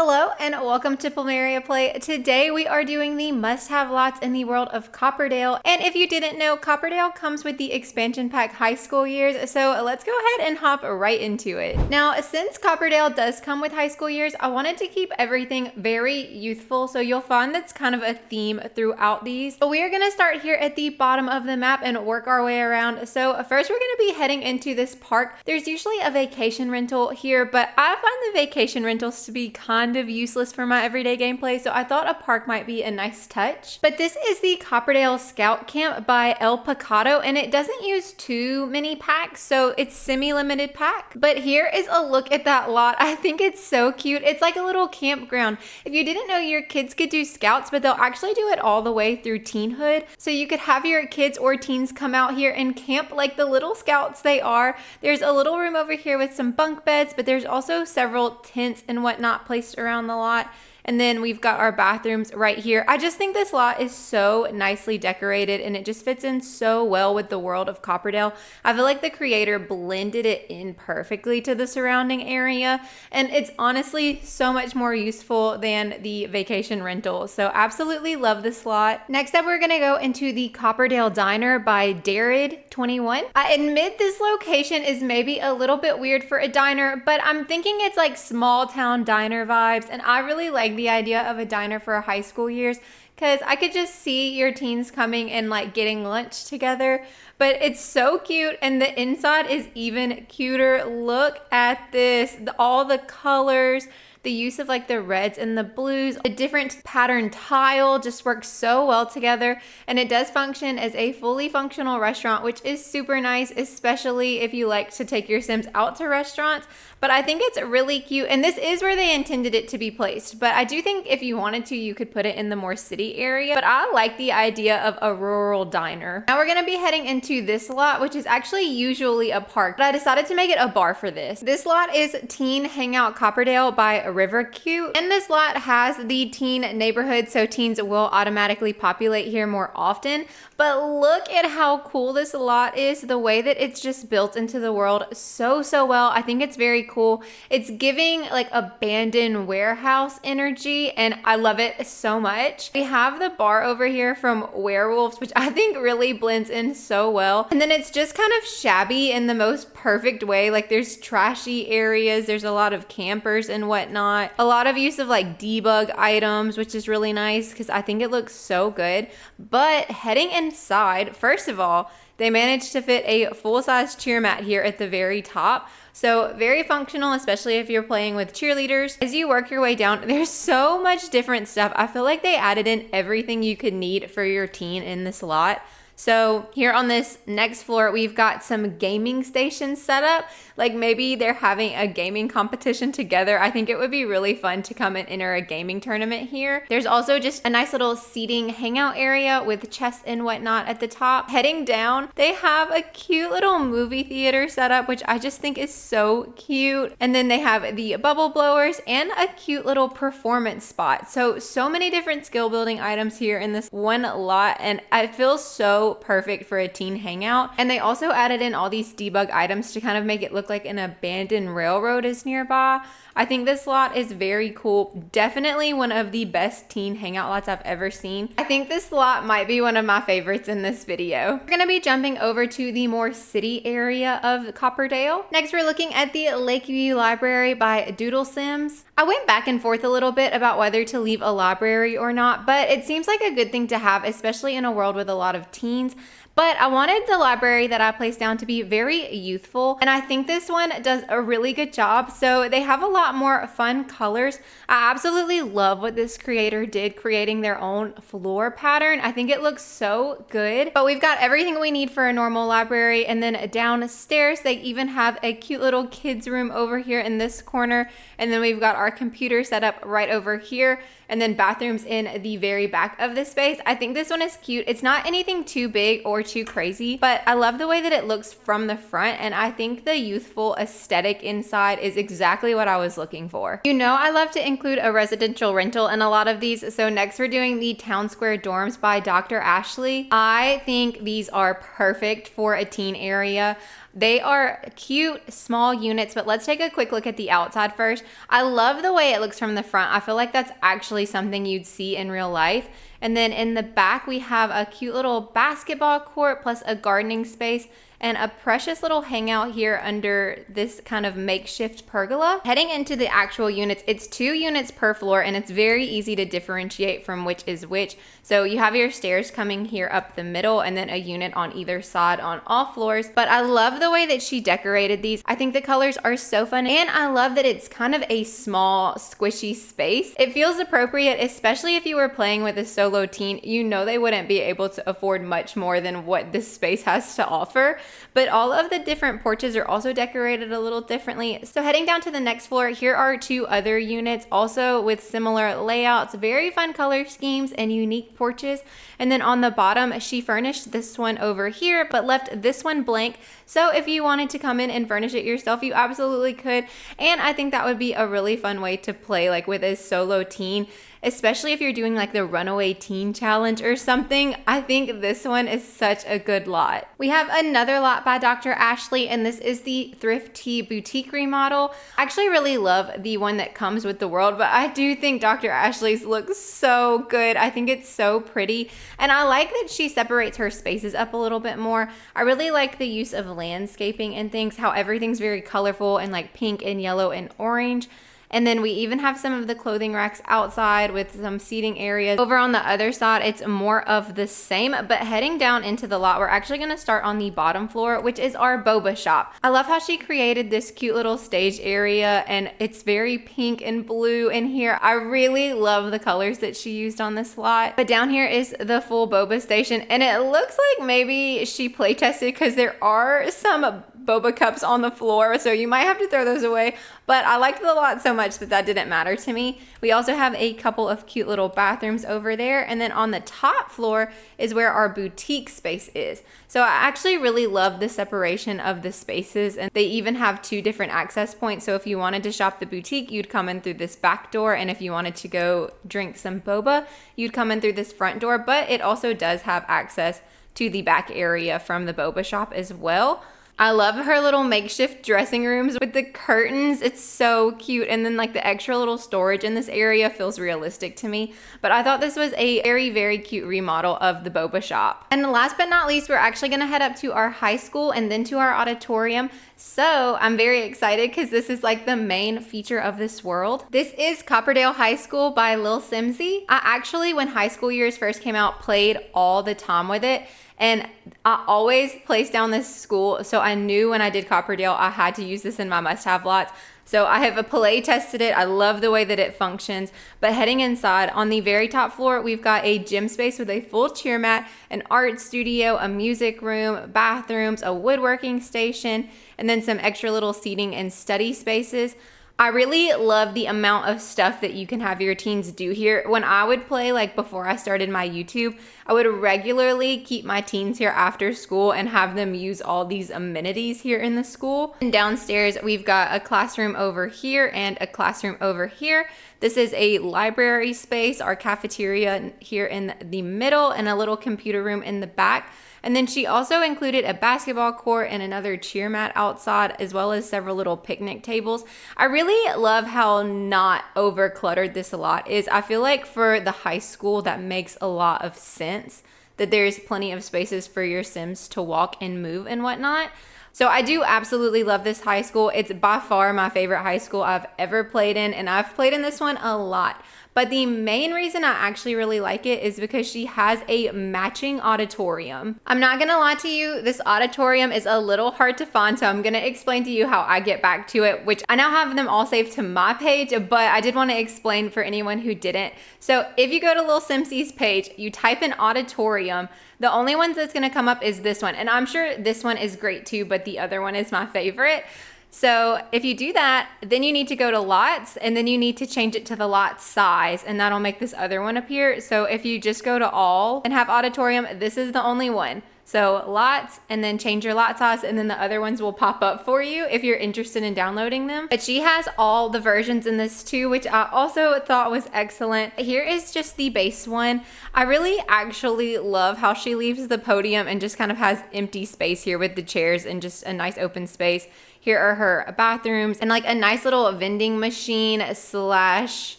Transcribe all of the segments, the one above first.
Hello and welcome to PlumeriaPlay. Today we are doing the must-have lots in the world of Copperdale. And if you didn't know, Copperdale comes with the expansion pack high school years. So let's go ahead and hop right into it. Now, since Copperdale does come with high school years, I wanted to keep everything very youthful. So you'll find that's kind of a theme throughout these. But we are going to start here at the bottom of the map and work our way around. So first we're going to be heading into this park. There's usually a vacation rental here, but I find the vacation rentals to be kind of useless for my everyday gameplay, so I thought a park might be a nice touch. But this is the Copperdale Scout Camp by elpacotto, and it doesn't use too many packs, so it's semi-limited pack. But here is a look at that lot. I think it's so cute. It's like a little campground. If you didn't know, your kids could do scouts, but they'll actually do it all the way through teenhood. So you could have your kids or teens come out here and camp like the little scouts they are. There's a little room over here with some bunk beds, but there's also several tents and whatnot placed around the lot. And then we've got our bathrooms right here. I just think this lot is so nicely decorated and it just fits in so well with the world of Copperdale. I feel like the creator blended it in perfectly to the surrounding area, and it's honestly so much more useful than the vacation rental. So absolutely love this lot. Next up, we're gonna go into the Copperdale Diner by Darid21. I admit this location is maybe a little bit weird for a diner, but I'm thinking it's like small town diner vibes, and I really like the idea of a diner for high school years because I could just see your teens coming and like getting lunch together. But it's so cute, and the inside is even cuter. Look at this, all the colors, the use of like the reds and the blues, the different pattern tile just works so well together, and it does function as a fully functional restaurant, which is super nice, especially if you like to take your Sims out to restaurants. But I think it's really cute, and this is where they intended it to be placed. But I do think if you wanted to, you could put it in the more city area. But I like the idea of a rural diner. Now we're gonna be heading into this lot, which is actually usually a park, but I decided to make it a bar for this. This lot is Teen Hangout Copperdale by rivercute, and this lot has the teen neighborhood, so teens will automatically populate here more often. But look at how cool this lot is, the way that it's just built into the world so well. I think it's very cool. It's giving like abandoned warehouse energy, and I love it so much. We have the bar over here from Werewolves, which I think really blends in so well. And then it's just kind of shabby in the most perfect way. Like there's trashy areas, there's a lot of campers and whatnot. A lot of use of like debug items, which is really nice because I think it looks so good. But heading inside, first of all, they managed to fit a full-size cheer mat here at the very top. So very functional, especially if you're playing with cheerleaders. As you work your way down, there's so much different stuff. I feel like they added in everything you could need for your teen in this lot. So here on this next floor, we've got some gaming stations set up. Like maybe they're having a gaming competition together. I think it would be really fun to come and enter a gaming tournament here. There's also just a nice little seating hangout area with chests and whatnot at the top. Heading down, they have a cute little movie theater set up, which I just think is so cute. And then they have the bubble blowers and a cute little performance spot. So many different skill building items here in this one lot, and I feel so perfect for a teen hangout. And they also added in all these debug items to kind of make it look like an abandoned railroad is nearby. I think this lot is very cool. Definitely one of the best teen hangout lots I've ever seen. I think this lot might be one of my favorites in this video. We're gonna be jumping over to the more city area of Copperdale. Next, we're looking at the Lakeview Library by doodlesimms. I went back and forth a little bit about whether to leave a library or not, but it seems like a good thing to have, especially in a world with a lot of teens. But I wanted the library that I placed down to be very youthful, and I think this one does a really good job. So they have a lot more fun colors. I absolutely love what this creator did, creating their own floor pattern. I think it looks so good. But we've got everything we need for a normal library, and then downstairs they even have a cute little kids room over here in this corner, and then we've got our computer set up right over here, and then bathrooms in the very back of this space. I think this one is cute. It's not anything too big or too crazy, but I love the way that it looks from the front, and I think the youthful aesthetic inside is exactly what I was looking for. You know, I love to include a residential rental in a lot of these, so next we're doing the Town Square Dorms by Dr. Ashley. I think these are perfect for a teen area. They are cute, small units, but let's take a quick look at the outside first. I love the way it looks from the front. I feel like that's actually something you'd see in real life. And then in the back, we have a cute little basketball court plus a gardening space and a precious little hangout here under this kind of makeshift pergola. Heading into the actual units, it's 2 units per floor, and it's very easy to differentiate from which is which. So you have your stairs coming here up the middle and then a unit on either side on all floors. But I love the way that she decorated these. I think the colors are so fun, and I love that it's kind of a small, squishy space. It feels appropriate, especially if you were playing with a solo teen. You know they wouldn't be able to afford much more than what this space has to offer. But all of the different porches are also decorated a little differently. So heading down to the next floor, here are 2 other units also with similar layouts, very fun color schemes and unique porches. And then on the bottom, she furnished this one over here, but left this one blank. So if you wanted to come in and furnish it yourself, you absolutely could. And I think that would be a really fun way to play like with a solo teen, especially if you're doing like the Runaway Teen Challenge or something. I think this one is such a good lot. We have another lot by Dr. Ashley, and this is the ThrifTea Boutique Remodel. I actually really love the one that comes with the world, but I do think Dr. Ashley's looks so good. I think it's so pretty, and I like that she separates her spaces up a little bit more. I really like the use of landscaping and things, how everything's very colorful and like pink and yellow and orange. And then we even have some of the clothing racks outside with some seating areas. Over on the other side, it's more of the same, but heading down into the lot, we're actually gonna start on the bottom floor, which is our boba shop. I love how she created this cute little stage area, and it's very pink and blue in here. I really love the colors that she used on this lot. But down here is the full boba station, and it looks like maybe she play tested because there are some boba cups on the floor, so you might have to throw those away, but I liked the lot so much that didn't matter to me. We also have a couple of cute little bathrooms over there, and then on the top floor is where our boutique space is. So I actually really love the separation of the spaces, and they even have 2 different access points. So if you wanted to shop the boutique, you'd come in through this back door, and if you wanted to go drink some boba, you'd come in through this front door, but it also does have access to the back area from the boba shop as well. I love her little makeshift dressing rooms with the curtains. It's so cute. And then like the extra little storage in this area feels realistic to me. But I thought this was a very, very cute remodel of the boba shop. And last but not least, we're actually gonna head up to our high school and then to our auditorium. So I'm very excited because this is like the main feature of this world. This is Copperdale High School by Lilsimsie. I actually, when high school years first came out, played all the time with it. And I always placed down this school, so I knew when I did Copperdale, I had to use this in my must-have lots. So I have play tested it. I love the way that it functions. But heading inside, on the very top floor, we've got a gym space with a full cheer mat, an art studio, a music room, bathrooms, a woodworking station, and then some extra little seating and study spaces. I really love the amount of stuff that you can have your teens do here. When I would play, like before I started my YouTube, I would regularly keep my teens here after school and have them use all these amenities here in the school. And downstairs, we've got a classroom over here and a classroom over here. This is a library space, our cafeteria here in the middle, and a little computer room in the back. And then she also included a basketball court and another cheer mat outside, as well as several little picnic tables. I really love how not over cluttered this lot is. I feel like for the high school, that makes a lot of sense, that there's plenty of spaces for your Sims to walk and move and whatnot. So I do absolutely love this high school. It's by far my favorite high school I've ever played in, and I've played in this one a lot. But the main reason I actually really like it is because she has a matching auditorium. I'm not gonna lie to you, this auditorium is a little hard to find, so I'm gonna explain to you how I get back to it, which I now have them all saved to my page, but I did want to explain for anyone who didn't. So if you go to Lilsimsie's page, you type in auditorium, the only one that's gonna come up is this one. And I'm sure this one is great too, but the other one is my favorite. So if you do that, then you need to go to lots, and then you need to change it to the lot size, and that'll make this other one appear. So if you just go to all and have auditorium, this is the only one. So lots, and then change your lot size, and then the other ones will pop up for you if you're interested in downloading them. But she has all the versions in this too, which I also thought was excellent. Here is just the base one. I really actually love how she leaves the podium and just kind of has empty space here with the chairs and just a nice open space. Here are her bathrooms and like a nice little vending machine slash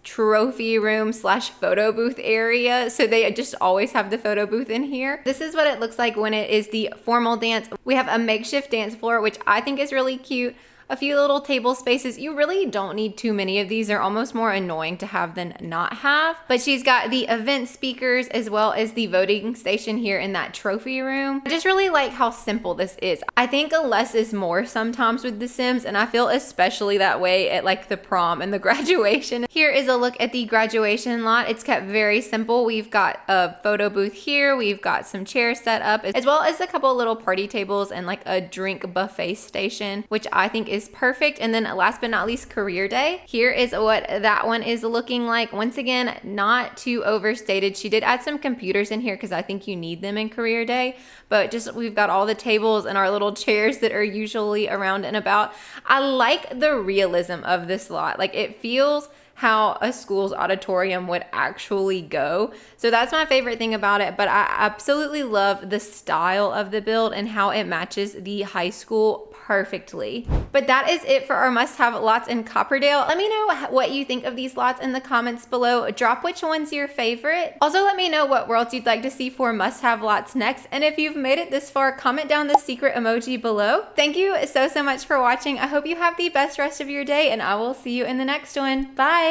trophy room slash photo booth area. So they just always have the photo booth in here. This is what it looks like when it is the formal dance. We have a makeshift dance floor, which I think is really cute. A few little table spaces. You really don't need too many of these. They're almost more annoying to have than not have. But she's got the event speakers as well as the voting station here in that trophy room. I just really like how simple this is. I think less is more sometimes with The Sims, and I feel especially that way at like the prom and the graduation. Here is a look at the graduation lot. It's kept very simple. We've got a photo booth here. We've got some chairs set up, as well as a couple little party tables and like a drink buffet station, which I think is perfect. And then last but not least, career day. Here is what that one is looking like. Once again, not too overstated. She did add some computers in here because I think you need them in career day, but just we've got all the tables and our little chairs that are usually around and about. I like the realism of this lot. Like it feels how a school's auditorium would actually go. So that's my favorite thing about it, but I absolutely love the style of the build and how it matches the high school perfectly. But that is it for our must-have lots in Copperdale. Let me know what you think of these lots in the comments below. Drop which one's your favorite. Also, let me know what worlds you'd like to see for must-have lots next. And if you've made it this far, comment down the secret emoji below. Thank you so much for watching. I hope you have the best rest of your day, and I will see you in the next one. Bye.